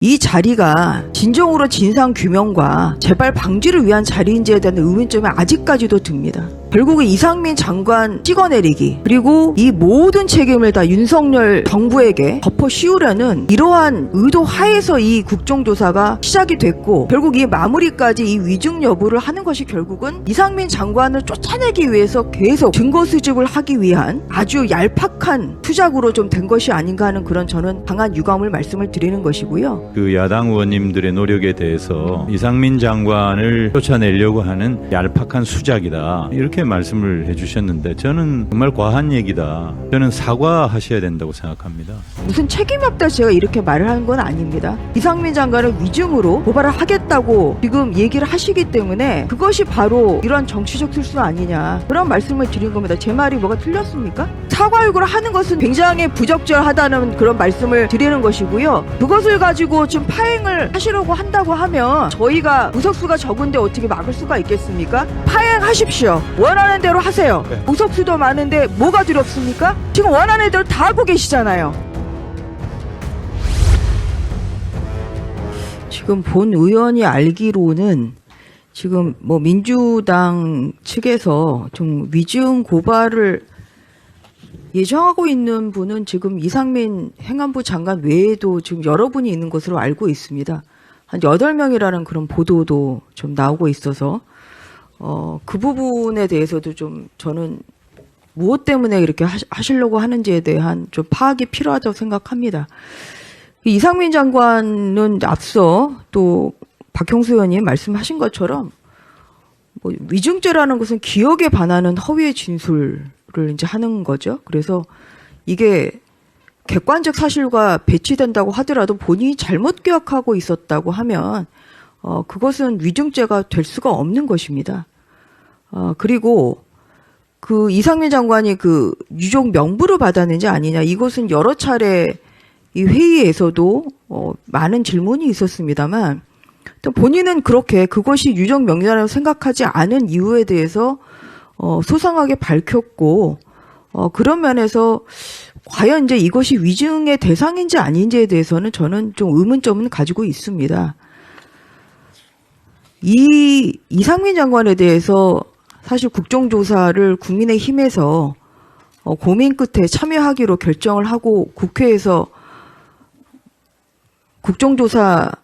이 자리가 진정으로 진상규명과 재발 방지를 위한 자리인지에 대한 의문점이 아직까지도 듭니다. 결국은 이상민 장관 찍어내리기, 그리고 이 모든 책임을 다 윤석열 정부에게 덮어 씌우려는 이러한 의도 하에서 이 국정조사가 시작이 됐고, 결국 이 마무리까지 이 위증 여부를 하는 것이 결국은 이상민 장관을 쫓아내기 위해서 계속 증거 수집을 하기 위한 아주 얄팍한 투작으로 좀 된 것이 아닌가 하는 그런 저는 강한 유감을 말씀을 드리는 것이고요. 그 야당 의원님들의 노력에 대해서 이상민 장관을 쫓아내려고 하는 얄팍한 수작이다, 이렇게 말씀을 해주셨는데 저는 정말 과한 얘기다. 저는 사과하셔야 된다고 생각합니다. 무슨 책임 없다 제가 이렇게 말을 하는 건 아닙니다. 이상민 장관을 위증으로 고발을 하겠다고 지금 얘기를 하시기 때문에 그것이 바로 이러한 정치적 실수 아니냐, 그런 말씀을 드린 겁니다. 제 말이 뭐가 틀렸습니까? 사과 요구를 하는 것은 굉장히 부적절하다는 그런 말씀을 드리는 것이고요. 그것을 가지고 지금 파행을 하시려고 한다고 하면 저희가 의석수가 적은데 어떻게 막을 수가 있겠습니까? 파행하십시오. 원하는 대로 하세요. 네. 의석수도 많은데 뭐가 두렵습니까? 지금 원하는 대로 다 하고 계시잖아요. 지금 본 의원이 알기로는 지금 뭐 민주당 측에서 좀 위증 고발을 예정하고 있는 분은 지금 이상민 행안부 장관 외에도 지금 여러 분이 있는 것으로 알고 있습니다. 한 8명이라는 그런 보도도 좀 나오고 있어서 그 부분에 대해서도 좀 저는 무엇 때문에 이렇게 하시려고 하는지에 대한 좀 파악이 필요하다고 생각합니다. 이상민 장관은 앞서 또 박형수 의원님 말씀하신 것처럼 뭐 위증죄라는 것은 기억에 반하는 허위의 진술을 이제 하는 거죠. 그래서 이게 객관적 사실과 배치된다고 하더라도 본인이 잘못 기억하고 있었다고 하면 그것은 위증죄가 될 수가 없는 것입니다. 그리고 그 이상민 장관이 그 유족 명부를 받았는지 아니냐, 이것은 여러 차례 이 회의에서도 많은 질문이 있었습니다만, 또 본인은 그렇게 그것이 유족 명예라고 생각하지 않은 이유에 대해서 소상하게 밝혔고, 그런 면에서 과연 이제 이것이 위증의 대상인지 아닌지에 대해서는 저는 좀 의문점은 가지고 있습니다. 이 이상민 장관에 대해서 사실 국정조사를 국민의힘에서 고민 끝에 참여하기로 결정을 하고 국회에서 국정조사서가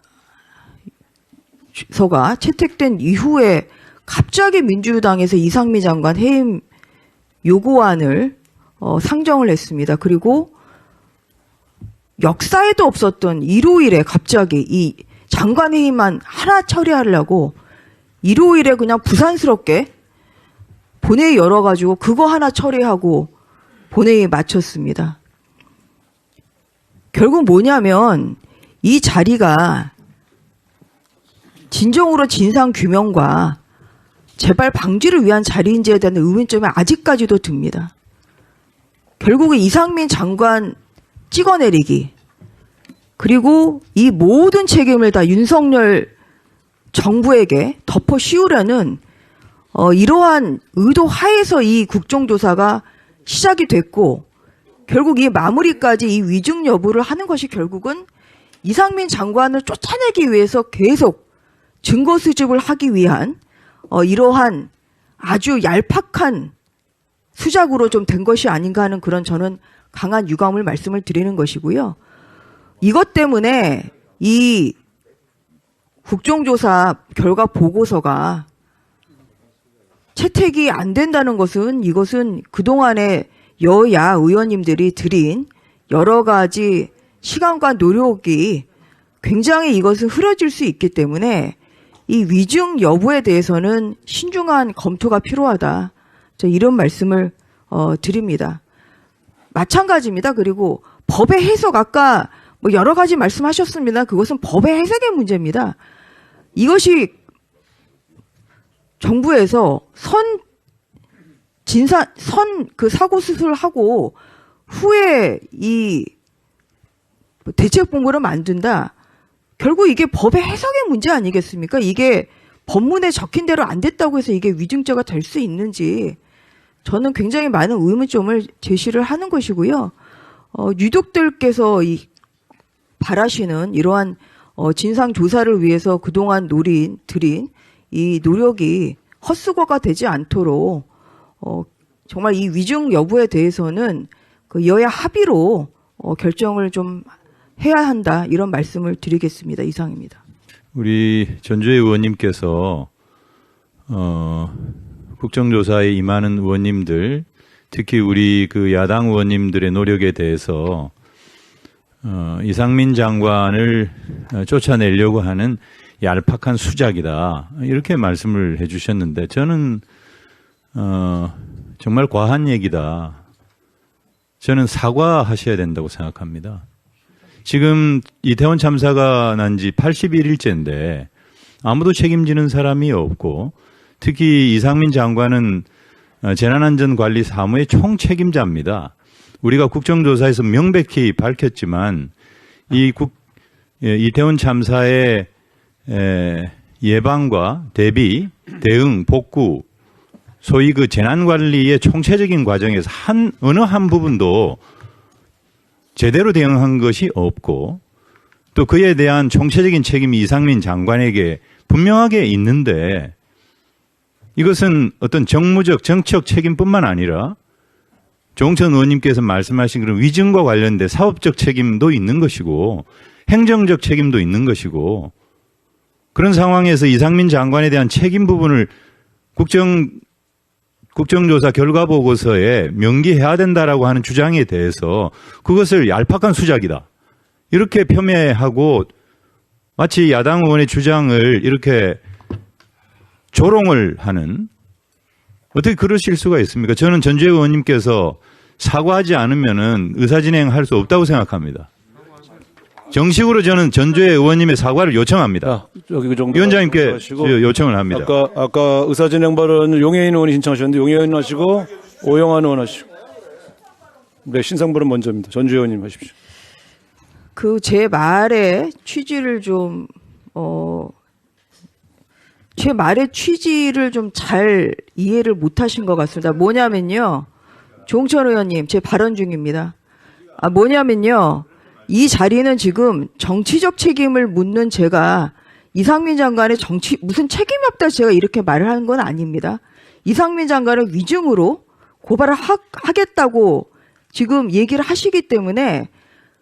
채택된 이후에 갑자기 민주당에서 이상민 장관 해임 요구안을 상정을 했습니다. 그리고 역사에도 없었던 일요일에 갑자기 이 장관 해임안 하나 처리하려고 일요일에 그냥 부산스럽게 본회의 열어가지고 그거 하나 처리하고 본회의에 마쳤습니다. 결국 뭐냐면 이 자리가 진정으로 진상규명과 재발 방지를 위한 자리인지에 대한 의문점이 아직까지도 듭니다. 결국은 이상민 장관 찍어내리기, 그리고 이 모든 책임을 다 윤석열 정부에게 덮어 씌우려는 이러한 의도 하에서 이 국정조사가 시작이 됐고, 결국 이 마무리까지 이 위증 여부를 하는 것이 결국은 이상민 장관을 쫓아내기 위해서 계속 증거 수집을 하기 위한 이러한 아주 얄팍한 수작으로 좀 된 것이 아닌가 하는 그런 저는 강한 유감을 말씀을 드리는 것이고요. 이것 때문에 이 국정조사 결과 보고서가 채택이 안 된다는 것은, 이것은 그동안에 여야 의원님들이 드린 여러 가지 시간과 노력이 굉장히 이것은 흐려질 수 있기 때문에 이 위증 여부에 대해서는 신중한 검토가 필요하다, 이런 말씀을 드립니다. 마찬가지입니다. 그리고 법의 해석, 아까 뭐 여러 가지 말씀하셨습니다. 그것은 법의 해석의 문제입니다. 이것이 정부에서 그 사고 수술을 하고 후에 이 대책본부를 만든다. 결국 이게 법의 해석의 문제 아니겠습니까? 이게 법문에 적힌 대로 안 됐다고 해서 이게 위증죄가 될 수 있는지 저는 굉장히 많은 의문점을 제시를 하는 것이고요. 유족들께서 바라시는 이러한 진상 조사를 위해서 그동안 들인 이 노력이 헛수고가 되지 않도록 정말 이 위증 여부에 대해서는 그 여야 합의로 결정을 좀 해야 한다, 이런 말씀을 드리겠습니다. 이상입니다. 우리 전주의 의원님께서 국정조사에 임하는 의원님들, 특히 우리 그 야당 의원님들의 노력에 대해서 이상민 장관을 쫓아내려고 하는 얄팍한 수작이다, 이렇게 말씀을 해주셨는데, 저는 정말 과한 얘기다. 저는 사과하셔야 된다고 생각합니다. 지금 이태원 참사가 난 지 81일째인데 아무도 책임지는 사람이 없고, 특히 이상민 장관은 재난안전관리사무의 총책임자입니다. 우리가 국정조사에서 명백히 밝혔지만 이태원 참사의 예방과 대비, 대응, 복구, 소위 그 재난관리의 총체적인 과정에서 어느 한 부분도 제대로 대응한 것이 없고, 또 그에 대한 총체적인 책임이 이상민 장관에게 분명하게 있는데, 이것은 어떤 정무적, 정치적 책임뿐만 아니라 조홍천 의원님께서 말씀하신 그런 위증과 관련된 사업적 책임도 있는 것이고, 행정적 책임도 있는 것이고, 그런 상황에서 이상민 장관에 대한 책임 부분을 국정조사 결과 보고서에 명기해야 된다라고 하는 주장에 대해서 그것을 얄팍한 수작이다, 이렇게 폄훼하고 마치 야당 의원의 주장을 이렇게 조롱을 하는, 어떻게 그러실 수가 있습니까? 저는 전주의 의원님께서 사과하지 않으면은 의사진행할 수 없다고 생각합니다. 정식으로 저는 전주의 의원님의 사과를 요청합니다. 여기 그 정도 위원장님께 요청을 합니다. 아까 의사진행 발언을 용해인 의원이 신청하셨는데, 용해인 의원 하시고 오영환 의원 하시고. 네, 신상발언 먼저입니다. 전주 의원님 하십시오. 그 제 말의 취지를 좀 제 말의 취지를 좀 잘 이해를 못하신 것 같습니다. 뭐냐면요, 조홍천 의원님, 제 발언 중입니다. 뭐냐면요, 이 자리는 지금 정치적 책임을 묻는 제가 이상민 장관의 무슨 책임이 없다 제가 이렇게 말을 하는 건 아닙니다. 이상민 장관은 위증으로 고발을 하겠다고 지금 얘기를 하시기 때문에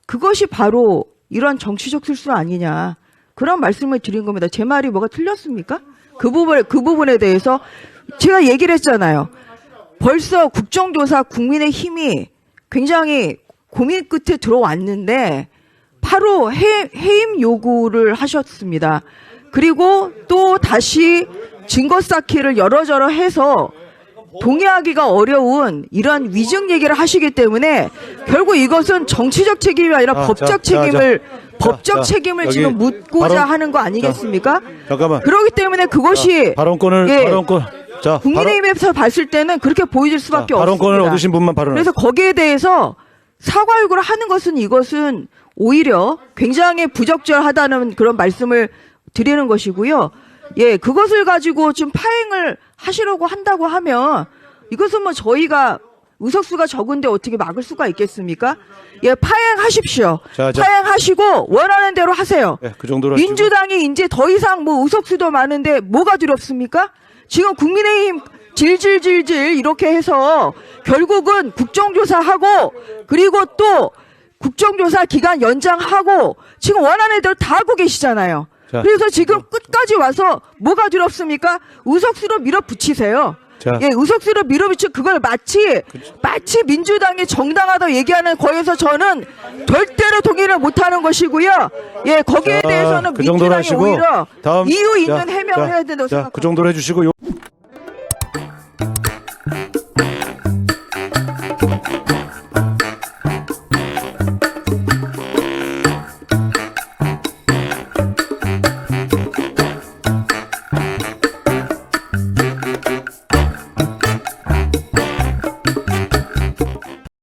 그것이 바로 이런 정치적 실수 아니냐, 그런 말씀을 드린 겁니다. 제 말이 뭐가 틀렸습니까? 그 부분에 대해서 제가 얘기를 했잖아요. 벌써 국정조사 국민의힘이 굉장히 고민 끝에 들어왔는데 바로 해임 요구를 하셨습니다. 그리고 또 다시 증거 쌓기를 여러저러 해서 동의하기가 어려운 이런 위증 얘기를 하시기 때문에 결국 이것은 정치적 책임이 아니라 법적 책임을 여기 지금 묻고자 하는 거 아니겠습니까? 잠깐만. 그렇기 때문에 그것이 발언권. 국민의힘에서 봤을 때는 그렇게 보여질 수밖에 없습니다. 발언권을 얻으신 분만 발언하세요. 그래서 거기에 대해서 사과 요구를 하는 것은 이것은 오히려 굉장히 부적절하다는 그런 말씀을 드리는 것이고요. 예, 그것을 가지고 지금 파행을 하시려고 한다고 하면 이것은 뭐 저희가 의석수가 적은데 어떻게 막을 수가 있겠습니까? 예, 파행하십시오. 파행하시고 원하는 대로 하세요. 네, 그 정도로 민주당이 이제 더 이상 뭐 의석수도 많은데 뭐가 두렵습니까? 지금 국민의힘 질질질질 이렇게 해서 결국은 국정조사하고 그리고 또 국정조사 기간 연장하고 지금 원하는 대로 다 하고 계시잖아요. 그래서 지금 끝까지 와서 뭐가 두렵습니까? 의석수로 밀어붙이세요. 예, 의석수로 밀어붙이고 그걸 마치 민주당이 정당하다고 얘기하는 거에서 저는 절대로 동의를 못하는 것이고요. 예, 거기에 대해서는 그 정도로 민주당이 하시고 오히려 다음 이유 있는 해명을 해야 된다고 생각합니다. 그 정도로 해주시고